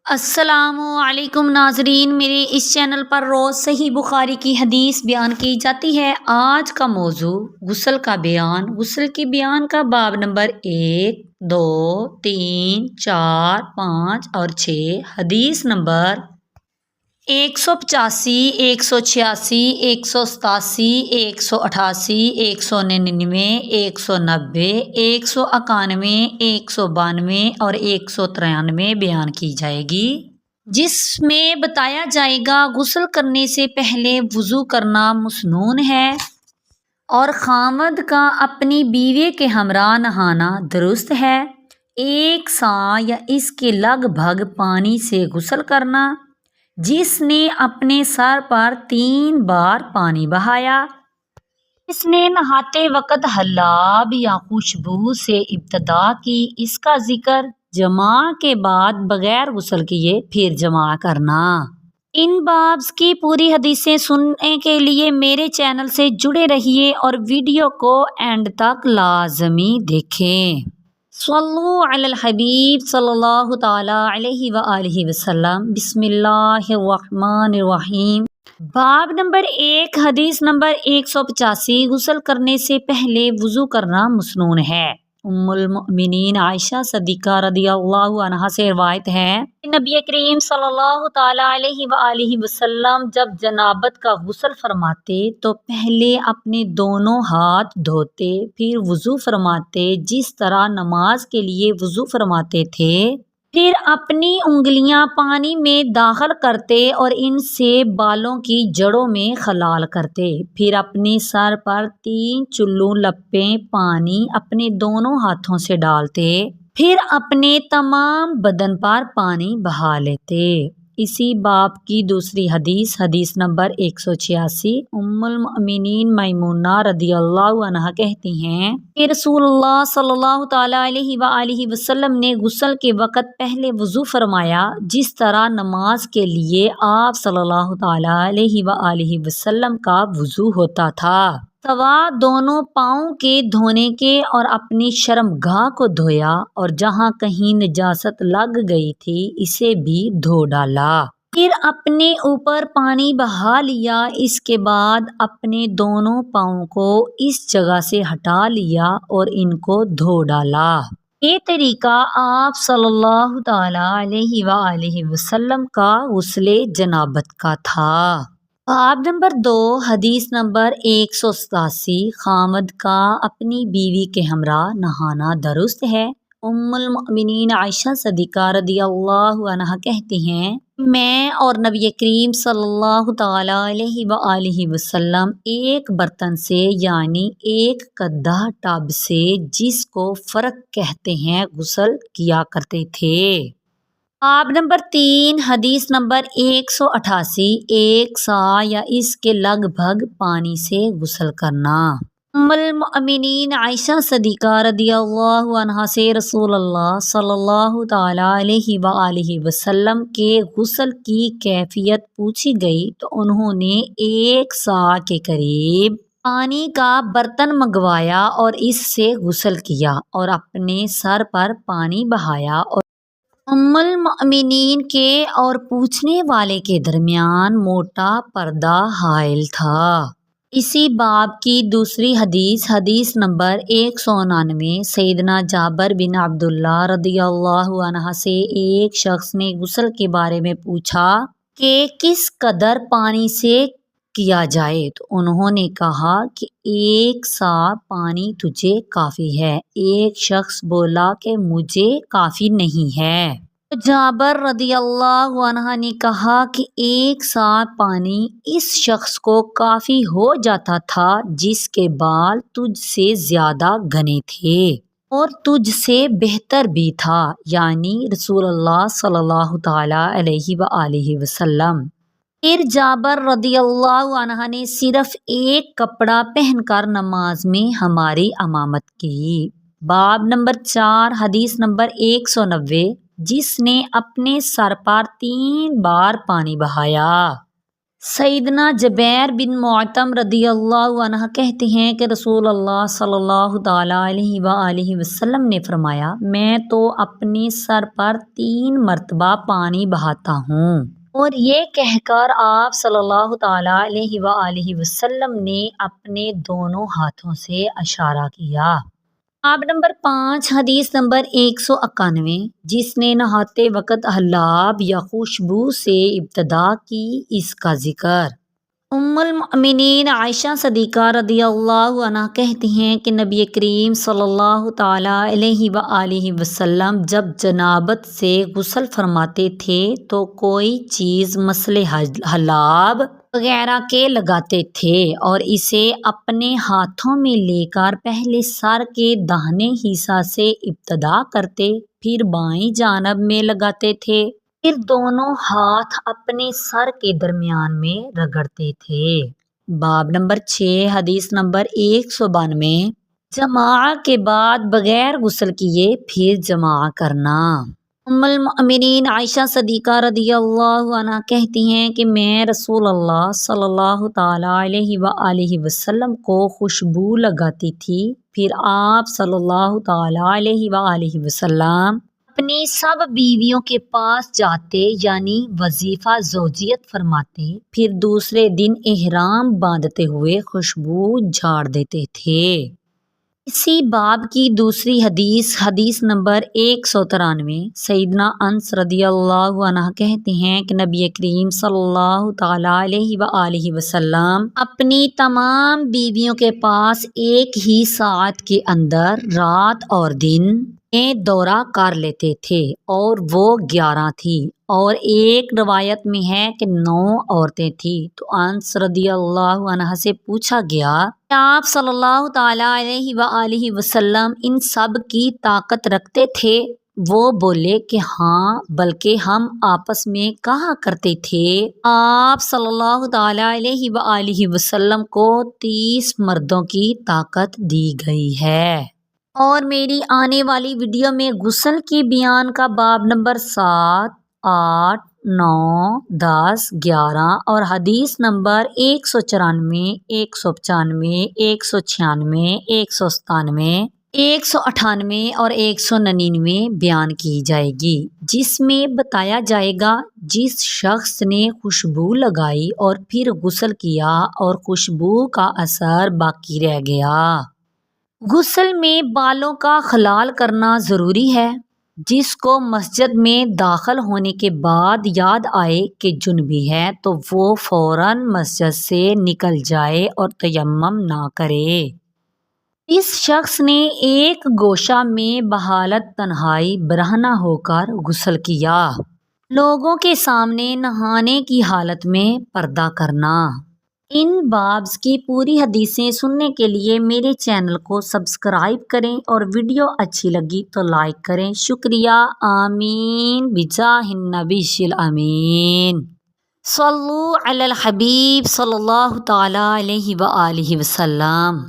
السلام علیکم ناظرین، میرے اس چینل پر روز صحیح بخاری کی حدیث بیان کی جاتی ہے۔ آج کا موضوع غسل کا بیان۔ غسل کے بیان کا باب نمبر 1، 2، 3، 4، 5 اور 6۔ حدیث نمبر 185، 186، 187، 188، 199، 190، 191، 192 اور 193 بیان کی جائے گی، جس میں بتایا جائے گا غسل کرنے سے پہلے وضو کرنا مسنون ہے اور خامد کا اپنی بیوی کے ہمراہ نہانا درست ہے۔ 1 سا یا اس کے لگ بھگ پانی سے غسل کرنا، جس نے اپنے سر پر 3 بار پانی بہایا۔ اس نے نہاتے وقت حلاب یا خوشبو سے ابتدا کی۔ اس کا ذکر جماع کے بعد بغیر غسل کیے پھر جماع کرنا۔ ان بابز کی پوری حدیثیں سننے کے لیے میرے چینل سے جڑے رہیے اور ویڈیو کو اینڈ تک لازمی دیکھیں۔ صلو علی الحبیب صلی اللہ تعالی علیہ وآلہ وسلم۔ بسم اللہ الرحمن الرحیم۔ باب نمبر 1، حدیث نمبر 185۔ غسل کرنے سے پہلے وضو کرنا مسنون ہے۔ ام المؤمنین عائشہ صدیقہ رضی اللہ عنہا سے روایت ہے، نبی کریم صلی اللہ تعالی علیہ وآلہ وسلم جب جنابت کا غسل فرماتے تو پہلے اپنے دونوں ہاتھ دھوتے، پھر وضو فرماتے جس طرح نماز کے لیے وضو فرماتے تھے، پھر اپنی انگلیاں پانی میں داخل کرتے اور ان سے بالوں کی جڑوں میں خلال کرتے، پھر اپنے سر پر 3 چلو لپیں پانی اپنے دونوں ہاتھوں سے ڈالتے، پھر اپنے تمام بدن پر پانی بہا لیتے۔ اسی باب کی دوسری حدیث، حدیث نمبر 186۔ ام المؤمنین میمونہ رضی اللہ عنہا کہتی ہیں کہ رسول اللہ صلی اللہ تعالی علیہ وآلہ وسلم نے غسل کے وقت پہلے وضو فرمایا جس طرح نماز کے لیے آپ صلی اللہ تعالی علیہ وآلہ وسلم کا وضو ہوتا تھا، سوا دونوں پاؤں کے دھونے کے، اور اپنی شرمگاہ کو دھویا اور جہاں کہیں نجاست لگ گئی تھی اسے بھی دھو ڈالا، پھر اپنے اوپر پانی بہا لیا، اس کے بعد اپنے دونوں پاؤں کو اس جگہ سے ہٹا لیا اور ان کو دھو ڈالا۔ یہ طریقہ آپ صلی اللہ تعالی علیہ وآلہ وسلم کا غسل جنابت کا تھا۔ باب نمبر 2، حدیث نمبر 187۔ خامد کا اپنی بیوی کے ہمراہ نہانا درست ہے۔ ام المؤمنین عائشہ صدیقہ رضی اللہ عنہا کہتی ہیں، میں اور نبی کریم صلی اللہ تعالی علیہ وآلہ وسلم ایک برتن سے یعنی ایک قدح ٹب سے، جس کو فرق کہتے ہیں، غسل کیا کرتے تھے۔ باب نمبر 3، حدیث نمبر 188۔ 1 سا یا اس کے لگ بھگ پانی سے غسل کرنا۔ ام المؤمنین عائشہ صدیقہ رضی اللہ عنہا سے رسول اللہ صلی اللہ تعالی علیہ وآلہ وسلم کے غسل کی کیفیت پوچھی گئی تو انہوں نے 1 سا کے قریب پانی کا برتن منگوایا اور اس سے غسل کیا اور اپنے سر پر پانی بہایا، اور ام المؤمنین کے اور پوچھنے والے کے درمیان موٹا پردہ حائل تھا۔ اسی باب کی دوسری حدیث، حدیث نمبر 199۔ سیدنا جابر بن عبداللہ رضی اللہ عنہ سے ایک شخص نے غسل کے بارے میں پوچھا کہ کس قدر پانی سے کیا جائے تو انہوں نے کہا کہ 1 سا پانی تجھے کافی ہے۔ ایک شخص بولا کہ مجھے کافی نہیں ہے، تو جابر رضی اللہ عنہ نے کہا کہ 1 سا پانی اس شخص کو کافی ہو جاتا تھا جس کے بال تجھ سے زیادہ گھنے تھے اور تجھ سے بہتر بھی تھا، یعنی رسول اللہ صلی اللہ تعالی علیہ وآلہ وسلم۔ پھر جابر رضی اللہ عنہ نے صرف ایک کپڑا پہن کر نماز میں ہماری امامت کی۔ باب نمبر 4، حدیث نمبر 190۔ جس نے اپنے سر پر 3 بار پانی بہایا۔ سیدنا جبیر بن معتم رضی اللہ عنہ کہتے ہیں کہ رسول اللہ صلی اللہ تعالیٰ علیہ وآلہ وسلم نے فرمایا، میں تو اپنے سر پر 3 مرتبہ پانی بہاتا ہوں۔ اور یہ کہہ کر آپ صلی اللہ تعالیٰ علیہ وآلہ وسلم نے اپنے دونوں ہاتھوں سے اشارہ کیا۔ باب نمبر 5، حدیث نمبر 191، جس نے نہاتے وقت حلاب یا خوشبو سے ابتدا کی، اس کا ذکر۔ ام المؤمنین عائشہ صدیقہ رضی اللہ عنہ کہتی ہیں کہ نبی کریم صلی اللہ تعالیٰ علیہ وآلہ وسلم جب جنابت سے غسل فرماتے تھے تو کوئی چیز مثل حلاب وغیرہ کے لگاتے تھے اور اسے اپنے ہاتھوں میں لے کر پہلے سر کے داہنے حصہ سے ابتدا کرتے، پھر بائیں جانب میں لگاتے تھے، پھر دونوں ہاتھ اپنے سر کے درمیان میں رگڑتے تھے۔ باب نمبر 6، حدیث نمبر 192، جماع کے بعد بغیر غسل کیے پھر جماع کرنا۔ ام المؤمنین عائشہ صدیقہ رضی اللہ عنہ کہتی ہیں کہ میں رسول اللہ صلی اللہ تعالیٰ علیہ وآلہ وسلم کو خوشبو لگاتی تھی، پھر آپ صلی اللہ تعالیٰ علیہ وآلہ وسلم اپنی سب بیویوں کے پاس جاتے، یعنی وظیفہ زوجیت فرماتے، پھر دوسرے دن احرام باندھتے ہوئے خوشبو جھاڑ دیتے تھے۔ اسی باب کی دوسری حدیث، حدیث نمبر 193، سیدنا انس رضی اللہ عنہ کہتے ہیں کہ نبی کریم صلی اللہ تعالیٰ علیہ وآلہ وسلم اپنی تمام بیویوں کے پاس ایک ہی ساعت کے اندر رات اور دن میں دورہ کر لیتے تھے، اور وہ 11 تھی، اور ایک روایت میں ہے کہ 9 عورتیں تھیں۔ تو انس رضی اللہ عنہ سے پوچھا گیا کہ آپ صلی اللہ تعالیٰ علیہ وآلہ وسلم ان سب کی طاقت رکھتے تھے؟ وہ بولے کہ ہاں، بلکہ ہم آپس میں کہا کرتے تھے، آپ صلی اللہ تعالیٰ علیہ وآلہ وسلم کو 30 مردوں کی طاقت دی گئی ہے۔ اور میری آنے والی ویڈیو میں غسل کی بیان کا باب نمبر 7، 8، 9، 10، 11 اور حدیث نمبر 194، 195، 196، 197، 198 اور 199 بیان کی جائے گی، جس میں بتایا جائے گا جس شخص نے خوشبو لگائی اور پھر غسل کیا اور خوشبو کا اثر باقی رہ گیا۔ غسل میں بالوں کا خلال کرنا ضروری ہے۔ جس کو مسجد میں داخل ہونے کے بعد یاد آئے کہ جنبی ہے تو وہ فوراً مسجد سے نکل جائے اور تیمم نہ کرے۔ اس شخص نے ایک گوشہ میں بحالت تنہائی برہنہ ہو کر غسل کیا۔ لوگوں کے سامنے نہانے کی حالت میں پردہ کرنا۔ ان بابز کی پوری حدیثیں سننے کے لیے میرے چینل کو سبسکرائب کریں، اور ویڈیو اچھی لگی تو لائک کریں۔ شکریہ۔ آمین بجاہ النبی الامین۔ صلو علی الحبیب صلی اللہ تعالیٰ علیہ وآلہ وسلم۔